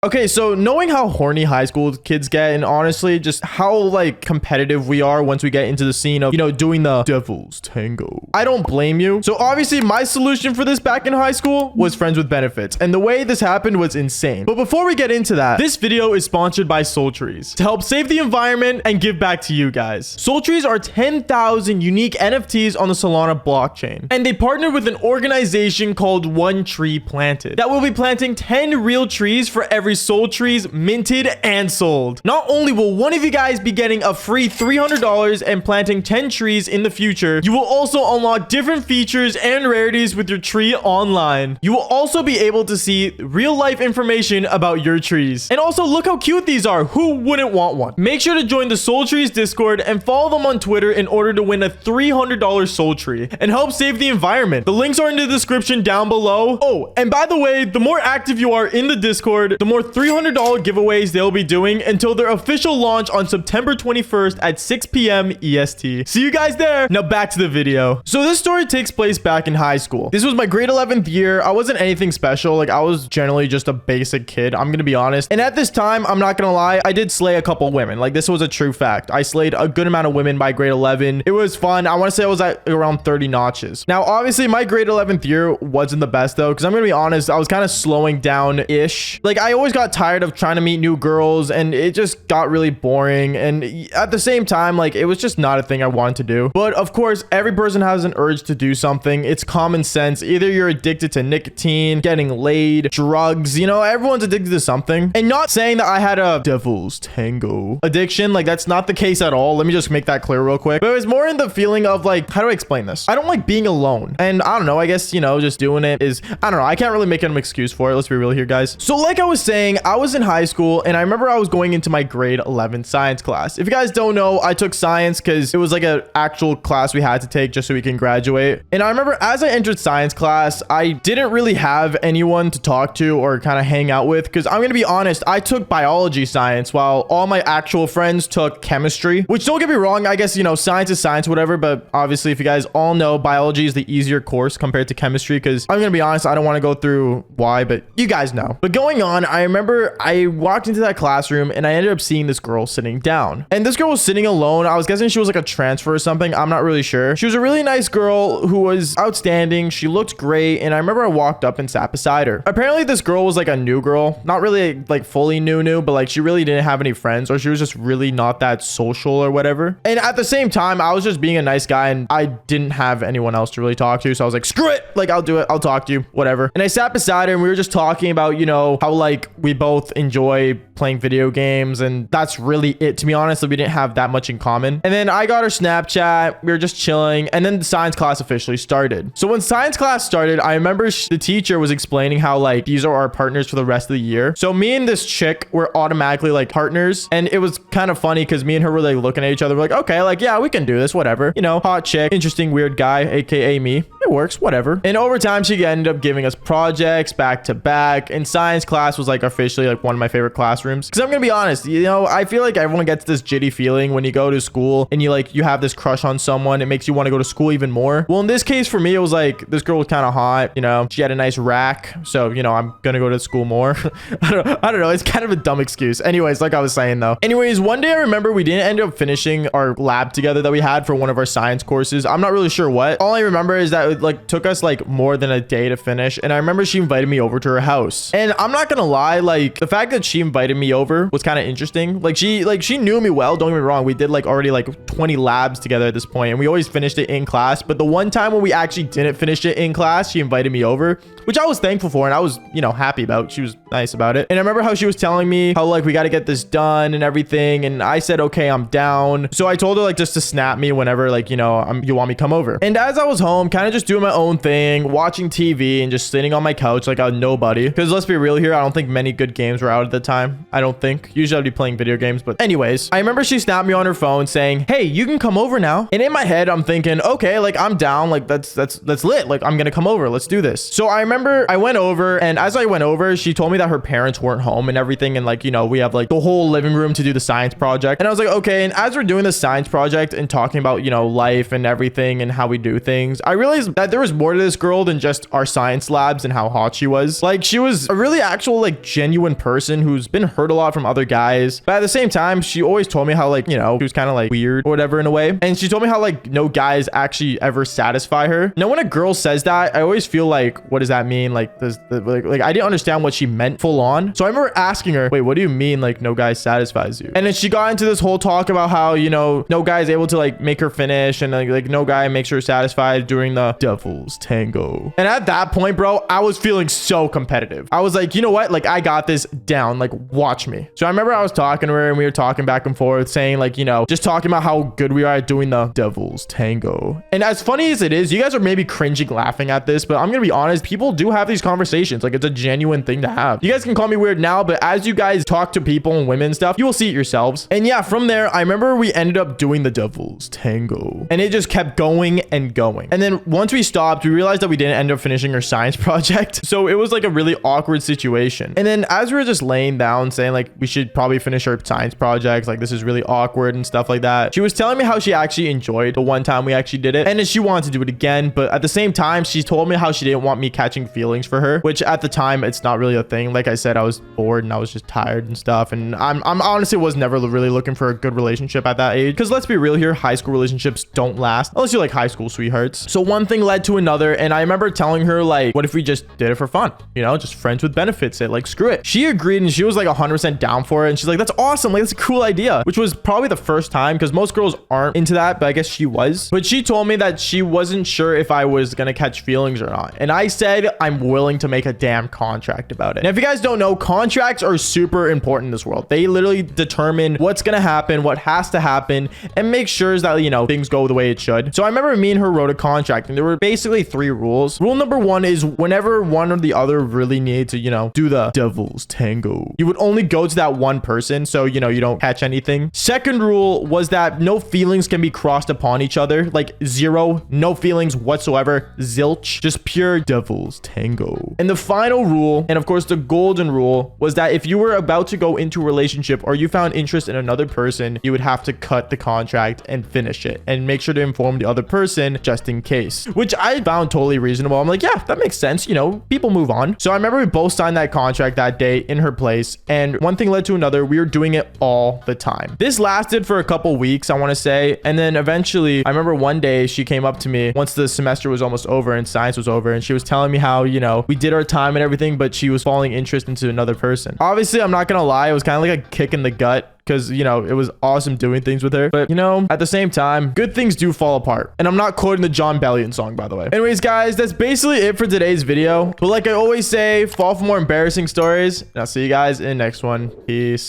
Okay, so knowing how horny high school kids get, and honestly just how like competitive we are once we get into the scene of, doing the devil's tango, I don't blame you. So obviously my solution for this back in high school was friends with benefits, and the way this happened was insane. But before we get into that, this video is sponsored by Soul Trees to help save the environment and give back to you guys. Soul Trees are 10,000 unique NFTs on the Solana blockchain, and they partnered with an organization called One Tree Planted that will be planting 10 real trees for every Soul Trees minted and sold. Not only will one of you guys be getting a free $300 and planting 10 trees in the future, you will also unlock different features and rarities with your tree online. You will also be able to see real life information about your trees. And also look how cute these are. Who wouldn't want one? Make sure to join the Soul Trees Discord and follow them on Twitter in order to win a $300 Soul Tree and help save the environment. The links are in the description down below. Oh, and by the way, the more active you are in the Discord, the more $300 giveaways they'll be doing until their official launch on September 21st at 6 p.m. EST. See you guys there. Now back to the video. So this story takes place back in high school. This was my grade 11th year. I wasn't anything special. Like, I was generally just a basic kid, I'm gonna be honest. And at this time, I'm not gonna lie, I did slay a couple women. Like, this was a true fact. I slayed a good amount of women by grade 11. It was fun. I want to say I was at around 30 notches. Now, obviously, my grade 11th year wasn't the best though, because I'm gonna be honest, I was kind of slowing down-ish. Like, I always got tired of trying to meet new girls, and it just got really boring. And at the same time, like, it was just not a thing I wanted to do. But of course, every person has an urge to do something. It's common sense. Either you're addicted to nicotine, getting laid, drugs, everyone's addicted to something. And not saying that I had a devil's tango addiction. Like, that's not the case at all. Let me just make that clear real quick. But it was more in the feeling of, like, how do I explain this? I don't like being alone. And I don't know, I guess, just doing it is, I don't know. I can't really make an excuse for it. Let's be real here, guys. So like I was saying, I was in high school, and I remember I was going into my grade 11 science class. If you guys don't know, I took science because it was like an actual class we had to take just so we can graduate. And I remember as I entered science class, I didn't really have anyone to talk to or kind of hang out with, because I'm gonna be honest, I took biology science while all my actual friends took chemistry, which, don't get me wrong, I guess, science is science, whatever, but obviously, if you guys all know, biology is the easier course compared to chemistry, because I'm gonna be honest, I don't want to go through why, but you guys know. But going on, I remember I walked into that classroom and I ended up seeing this girl sitting down, and this girl was sitting alone. I was guessing she was like a transfer or something. I'm not really sure. She was a really nice girl who was outstanding. She looked great, and I remember I walked up and sat beside her. Apparently this girl was like a new girl, not really like fully new, but like she really didn't have any friends, or she was just really not that social or whatever. And at the same time, I was just being a nice guy, and I didn't have anyone else to really talk to, so I was like, screw it, like, I'll do it, I'll talk to you, whatever. And I sat beside her, and we were just talking about, how like we both enjoy playing video games, and that's really it, to be honest. We didn't have that much in common. And then I got her Snapchat, we were just chilling, and then the science class officially started. So when science class started, I remember the teacher was explaining how, like, these are our partners for the rest of the year. So me and this chick were automatically like partners, and it was kind of funny because me and her were like looking at each other, we're like, okay, like, yeah, we can do this, whatever, hot chick, interesting weird guy, aka me, it works, whatever. And over time, she ended up giving us projects back to back, and science class was like officially like one of my favorite classrooms, because I'm gonna be honest, I feel like everyone gets this jitty feeling when you go to school and you have this crush on someone. It makes you want to go to school even more. Well, in this case for me, it was like this girl was kind of hot, she had a nice rack, so I'm gonna go to school more. I don't know, it's kind of a dumb excuse. Anyways, like I was saying though, one day I remember we didn't end up finishing our lab together that we had for one of our science courses. I'm not really sure what. All I remember is that it like took us like more than a day to finish, and I remember she invited me over to her house. And I'm not gonna lie, like, the fact that she invited me over was kind of interesting. Like, she knew me well, don't get me wrong. We did like already like 20 labs together at this point, and we always finished it in class. But the one time when we actually didn't finish it in class, she invited me over, which I was thankful for, and I was, happy about. She was nice about it. And I remember how she was telling me how, like, we got to get this done and everything, and I said, okay, I'm down. So I told her, like, just to snap me whenever, like, you want me to come over. And as I was home, kind of just doing my own thing, watching TV and just sitting on my couch like a nobody, because let's be real here, I don't think many good games were out at the time. I don't think. Usually I'd be playing video games, but anyways, I remember she snapped me on her phone saying, hey, you can come over now. And in my head, I'm thinking, okay, like, I'm down, like, that's lit, like, I'm gonna come over, let's do this. So I remember remember I went over, and as I went over, she told me that her parents weren't home and everything. And like, you know, we have like the whole living room to do the science project. And I was like, okay. And as we're doing the science project and talking about, you know, life and everything and how we do things, I realized that there was more to this girl than just our science labs and how hot she was. Like, she was a really actual, like, genuine person who's been hurt a lot from other guys. But at the same time, she always told me how, like, you know, she was kind of like weird or whatever in a way. And she told me how, like, no guys actually ever satisfy her. Now, when a girl says that, I always feel like, what does that mean? Like, like I didn't understand what she meant full on. So I remember asking her, wait, what do you mean, like, no guy satisfies you? And then she got into this whole talk about how, you know, no guy is able to, like, make her finish, and like no guy makes her satisfied during the devil's tango. And at that point, bro, I was feeling so competitive. I was like, you know what? Like, I got this down. Like, watch me. So I remember I was talking to her, and we were talking back and forth, saying, like, you know, just talking about how good we are at doing the devil's tango. And as funny as it is, you guys are maybe cringing laughing at this, but I'm gonna be honest, people do have these conversations. Like, it's a genuine thing to have. You guys can call me weird now, but as you guys talk to people and women and stuff, you will see it yourselves. And yeah, from there, I remember we ended up doing the devil's tango, and it just kept going and going. And then once we stopped, we realized that we didn't end up finishing our science project. So it was like a really awkward situation. And then as we were just laying down saying like we should probably finish our science projects, like this is really awkward and stuff like that, she was telling me how she actually enjoyed the one time we actually did it, and then she wanted to do it again. But at the same time, she told me how she didn't want me catching feelings for her, which at the time it's not really a thing. Like I said, I was bored and I was just tired and stuff, and I'm honestly was never really looking for a good relationship at that age, because let's be real here, high school relationships don't last unless you're like high school sweethearts. So one thing led to another, and I remember telling her like, what if we just did it for fun, you know, just friends with benefits, it like screw it. She agreed, and she was like 100% down for it, and she's like, that's awesome, like that's a cool idea, which was probably the first time, because most girls aren't into that, but I guess she was. But she told me that she wasn't sure if I was gonna catch feelings or not, and I said I'm willing to make a damn contract about it. And if you guys don't know, contracts are super important in this world. They literally determine what's gonna happen, what has to happen, and make sure that, you know, things go the way it should. So I remember me and her wrote a contract, and there were basically 3 rules. Rule number 1 is whenever one or the other really need to, you know, do the devil's tango, you would only go to that one person, so, you know, you don't catch anything. Second rule was that no feelings can be crossed upon each other, like 0, no feelings whatsoever, zilch, just pure devil's tango. And the final rule, and of course the golden rule, was that if you were about to go into a relationship or you found interest in another person, you would have to cut the contract and finish it, and make sure to inform the other person just in case, which I found totally reasonable. I'm like, yeah, that makes sense, you know, people move on. So I remember we both signed that contract that day in her place, and one thing led to another. We were doing it all the time. This lasted for a couple weeks, I want to say, and then eventually I remember one day she came up to me once the semester was almost over and science was over, and she was telling me how, you know, we did our time and everything, but she was falling interest into another person. Obviously, I'm not gonna lie, it was kind of like a kick in the gut, because, you know, it was awesome doing things with her. But, you know, at the same time, good things do fall apart. And I'm not quoting the John Bellion song, by the way. Anyways, guys, that's basically it for today's video. But like I always say, fall for more embarrassing stories. And I'll see you guys in the next one. Peace.